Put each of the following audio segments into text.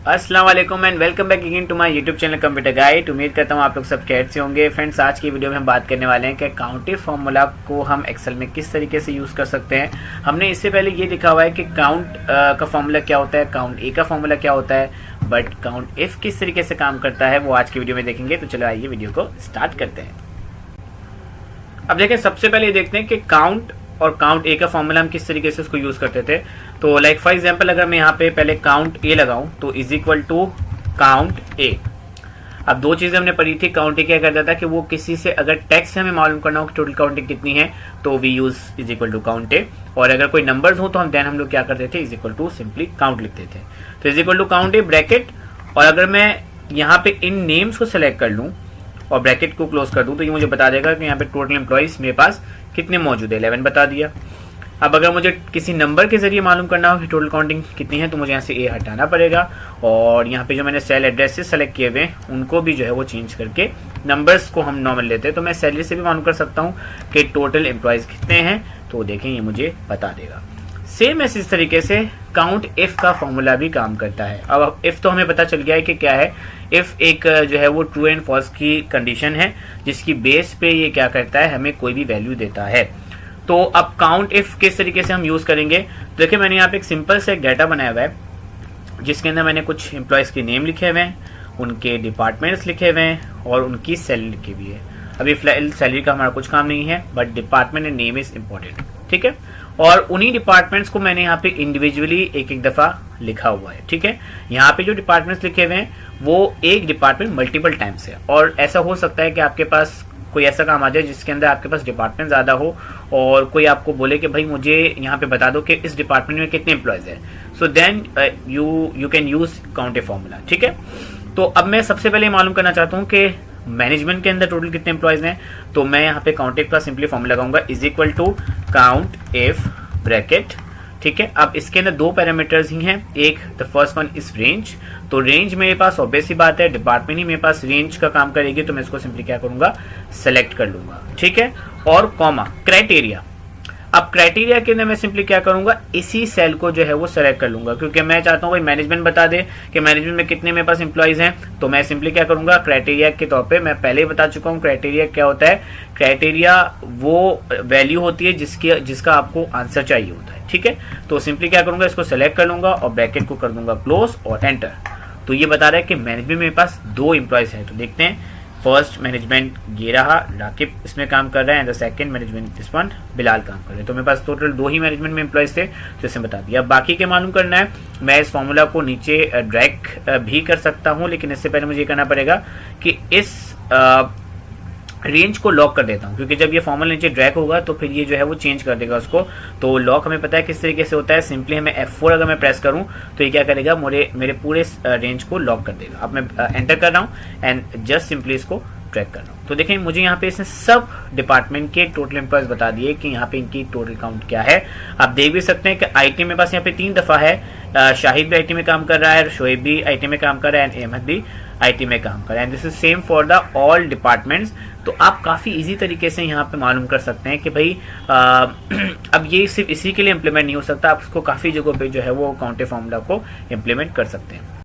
अस्सलाम वालेकुम and welcome back again to my YouTube channel computer guide. उम्मीद करता हूँ आप लोग सब खैरियत से होंगे। फ्रेंड्स, आज की वीडियो में हम बात करने वाले हैं कि काउंट इफ फार्मूला को हम एक्सेल में किस तरीके से यूज़ कर सकते हैं। हमने इससे पहले ये लिखा हुआ है कि काउंट का फार्मूला क्या होता है, काउंट ए का फार्मूला क्या होता है, बट काउंट इफ किस तरीके से काम करता है वो आज की वीडियो में देखेंगे। तो चलो आइए वीडियो को स्टार्ट करते हैं। अब देखें, सबसे पहले देखते हैं कि काउंट और काउंट ए का फॉर्मूला हम किस तरीके से उसको यूज करते थे। तो लाइक फॉर एग्जांपल, अगर मैं यहाँ पे पहले काउंट ए लगाऊं तो इज इक्वल टू काउंट ए। अब दो चीजें हमने पढ़ी थी। काउंट ए क्या करता था कि वो किसी से अगर टेक्स्ट से हमें मालूम करना हो कि टोटल काउंटिंग कितनी है तो we use is equal to count A, और अगर कोई नंबर्स हो तो हम लोग क्या करते थे, is equal to simply count लिखते थे। तो is equal to count a bracket, और अगर मैं यहाँ पे इन नेम्स को सिलेक्ट कर लूँ और ब्रैकेट को क्लोज कर दूं तो ये मुझे बता देगा कि यहाँ पे टोटल एम्प्लॉइज मेरे पास कितने मौजूद है, 11 बता दिया। अब अगर मुझे किसी नंबर के जरिए मालूम करना हो कि टोटल काउंटिंग कितनी है तो मुझे यहाँ से ए हटाना पड़ेगा, और यहाँ पे जो मैंने सेल एड्रेसेस सेलेक्ट किए हुए हैं उनको भी जो है वो चेंज करके नंबर्स को हम नॉर्मल लेते हैं। तो मैं सैलरी से भी मालूम कर सकता हूँ कि टोटल एम्प्लॉयज कितने हैं, तो देखें ये मुझे बता देगा। सेम इस तरीके से काउंट इफ का फॉर्मूला भी काम करता है। अब इफ तो हमें पता चल गया है कि क्या है। इफ एक जो है वो ट्रू एंड फॉल्स की कंडीशन है जिसकी बेस पे ये क्या करता है, हमें कोई भी वैल्यू देता है। तो अब काउंट इफ किस तरीके से हम यूज करेंगे, तो देखिए मैंने यहाँ पे एक सिंपल से एक डाटा बनाया हुआ है जिसके अंदर मैंने कुछ एम्प्लॉयज के नेम लिखे हुए हैं, उनके डिपार्टमेंट्स लिखे हुए हैं और उनकी सैलरी लिखी हुई है। अभी सैलरी का हमारा कुछ काम नहीं है, but department and name is important, ठीक है। और उन्हीं डिपार्टमेंट्स को मैंने यहाँ पे इंडिविजुअली एक एक दफा लिखा हुआ है, ठीक है। यहाँ पे जो डिपार्टमेंट्स लिखे हुए हैं वो एक डिपार्टमेंट मल्टीपल टाइम्स है, और ऐसा हो सकता है कि आपके पास कोई ऐसा काम आ जाए जिसके अंदर आपके पास डिपार्टमेंट ज्यादा हो और कोई आपको बोले कि भाई मुझे यहाँ पे बता दो कि इस डिपार्टमेंट में कितने एम्प्लॉयज है। So then you can use count a formula, ठीक है। तो अब मैं सबसे पहले मालूम करना चाहता हूँ कि मैनेजमेंट के अंदर टोटल कितने एम्प्लॉयज हैं। तो मैं यहाँ पे काउंट इफ का सिंपली फॉर्मूला लगाऊंगा, is equal to count if bracket, ठीक है। अब इसके अंदर दो पैरामीटर्स ही हैं, एक the first one is range. तो रेंज मेरे पास ऑब्वियस ही बात है, डिपार्टमेंट ही मेरे पास रेंज का काम करेगी, तो मैं इसको सिंपली क्या करूंगा, सेलेक्ट कर लूंगा, ठीक है। और कॉमा क्राइटेरिया। अब क्राइटेरिया के अंदर मैं सिंपली क्या करूंगा, इसी सेल को जो है वो सेलेक्ट कर लूंगा, क्योंकि मैं चाहता हूँ भाई मैनेजमेंट बता दे कि मैनेजमेंट में कितने मेरे पास एम्प्लॉयज हैं। तो मैं सिंपली क्या करूंगा, क्राइटेरिया के तौर पे, मैं पहले ही बता चुका हूँ क्राइटेरिया क्या होता है। क्राइटेरिया वो वैल्यू होती है जिसका आपको आंसर चाहिए होता है, ठीक है। तो सिंपली क्या करूंगा, इसको सेलेक्ट कर लूंगा और ब्रैकेट को कर दूंगा क्लोज और एंटर। तो ये बता रहा है कि मैनेजमेंट मेरे पास दो एम्प्लॉयज हैं। तो देखते हैं, फर्स्ट मैनेजमेंट ये रहा, राकिब इसमें काम कर रहा है, and the second management this one Bilal काम कर रहे हैं। तो मेरे पास टोटल दो ही मैनेजमेंट में एम्प्लॉयज थे, तो इसमें बता दिया। अब बाकी के मालूम करना है, मैं इस फॉर्मूला को नीचे ड्रैग भी कर सकता हूं, लेकिन इससे पहले मुझे ये करना पड़ेगा कि इस रेंज को लॉक कर देता हूं, क्योंकि जब ये फॉर्मूला नीचे ड्रैग होगा तो फिर ये जो है वो चेंज कर देगा उसको। तो लॉक हमें पता है किस तरीके से होता है, सिंपली हमें F4 अगर मैं प्रेस करूं तो ये क्या करेगा, मेरे पूरे रेंज को लॉक कर देगा। अब मैं एंटर कर रहा हूं एंड जस्ट सिंपली इसको ट्रैक कर रहा हूं। तो देखें, मुझे यहाँ पे इसने सब डिपार्टमेंट के टोटल एम्प्लॉयज बता दिए कि यहाँ पे इनकी टोटल काउंट क्या है। आप देख भी सकते हैं कि आईटी मेरे पास यहाँ पे 3 दफा है। शाहिद भी आईटी में काम कर रहा है, शोएब भी आईटी में काम कर रहा है, एंड अहमद भी आईटी में काम कर रहा है। This is same for the all departments. तो आप काफी इजी तरीके से यहाँ पे मालूम कर सकते हैं कि भाई अब ये सिर्फ इसी के लिए इम्प्लीमेंट नहीं हो सकता, आप उसको काफी जगहों पे जो है वो काउंट इफ फॉर्मूला को इम्प्लीमेंट कर सकते हैं।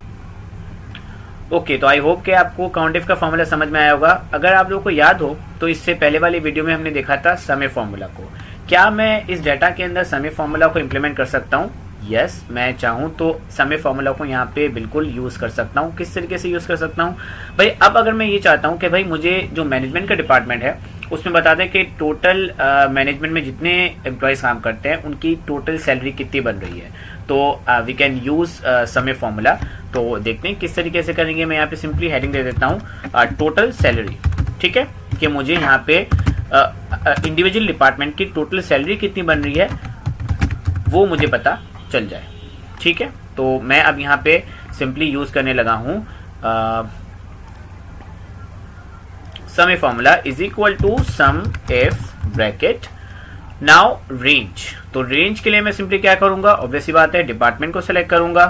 ओके, तो आई होप कि आपको काउंट इफ का फॉर्मूला समझ में आया होगा। अगर आप लोगों को याद हो तो इससे पहले वाली वीडियो में हमने देखा था सम इफ फॉर्मूला को। क्या मैं इस डाटा के अंदर सम इफ फॉर्मूला को इम्प्लीमेंट कर सकता हूँ? यस, मैं चाहूँ तो सम इफ फॉर्मूला को यहाँ पे बिल्कुल यूज कर सकता हूँ। किस तरीके से यूज कर सकता हूँ भाई, अब अगर मैं ये चाहता हूँ कि भाई मुझे जो मैनेजमेंट का डिपार्टमेंट है उसमें बता दें कि टोटल मैनेजमेंट में जितने एम्प्लॉयज काम करते हैं उनकी टोटल सैलरी कितनी बन रही है, तो we can use sum if formula. तो देखते हैं किस तरीके से करेंगे। मैं यहाँ पे सिंपली हेडिंग दे देता हूँ टोटल सैलरी, ठीक है, कि मुझे यहाँ पे इंडिविजुअल डिपार्टमेंट की टोटल सैलरी कितनी बन रही है वो मुझे पता चल जाए, ठीक है। तो मैं अब यहाँ पे सिंपली यूज करने लगा हूँ सम if formula is equal to SUMIF bracket now range. तो रेंज के लिए मैं सिंपली क्या करूंगा, ऑब्वियसली बात है डिपार्टमेंट को सिलेक्ट करूंगा,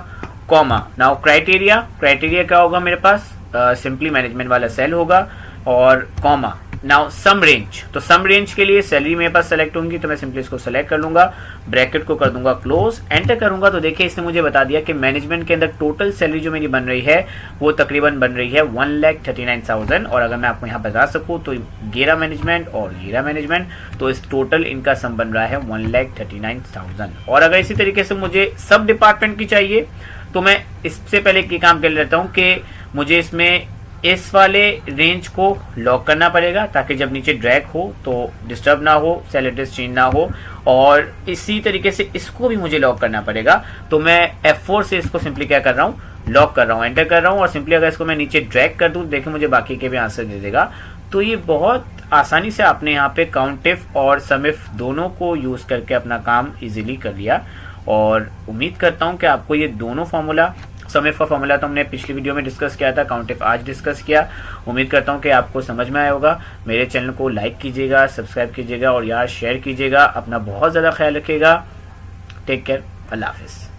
कॉमा नाउ क्राइटेरिया। क्राइटेरिया क्या होगा मेरे पास, सिंपली मैनेजमेंट वाला सेल होगा, और कॉमा नाउ सम रेंज, तो सम रेंज के लिए सैलरी मेरे पास सेलेक्ट होंगी, तो मैं सिंपली इसको सेलेक्ट कर लूंगा, ब्रैकेट को कर दूंगा क्लोज, एंटर करूंगा। तो देखिए इसने मुझे बता दिया कि मैनेजमेंट के अंदर टोटल सैलरी जो मेरी बन रही है वो तकरीबन बन रही है 1,39,000। और अगर मैं आपको यहाँ बता सकूँ तो गेरा मैनेजमेंट और गेरा मैनेजमेंट, तो इस टोटल इनका सम बन रहा है 1,39,000। और अगर इसी तरीके से मुझे सब डिपार्टमेंट की चाहिए तो मैं इससे पहले ये काम कर लेता हूँ कि मुझे इसमें इस वाले रेंज को लॉक करना पड़ेगा ताकि जब नीचे ड्रैग हो तो डिस्टर्ब ना हो, सेल एड्रेस चेंज ना हो। और इसी तरीके से इसको भी मुझे लॉक करना पड़ेगा। तो मैं F4 से इसको सिंपली क्या कर रहा हूँ, लॉक कर रहा हूँ, एंटर कर रहा हूँ। और सिंपली अगर इसको मैं नीचे ड्रैग कर दूँ, देखिए मुझे बाकी के भी आंसर दे देगा। तो ये बहुत आसानी से आपने यहाँ पे काउंटिफ और समिफ दोनों को यूज करके अपना काम इजीली कर लिया। और उम्मीद करता हूँ कि आपको ये दोनों फॉर्मूला, समिफ का फॉर्मूला तो हमने पिछली वीडियो में डिस्कस किया था, काउंटिफ आज डिस्कस किया, उम्मीद करता हूँ कि आपको समझ में आया होगा। मेरे चैनल को लाइक कीजिएगा, सब्सक्राइब कीजिएगा और यार शेयर कीजिएगा। अपना बहुत ज़्यादा ख्याल रखिएगा। टेक केयर, अल्लाह हाफिज़।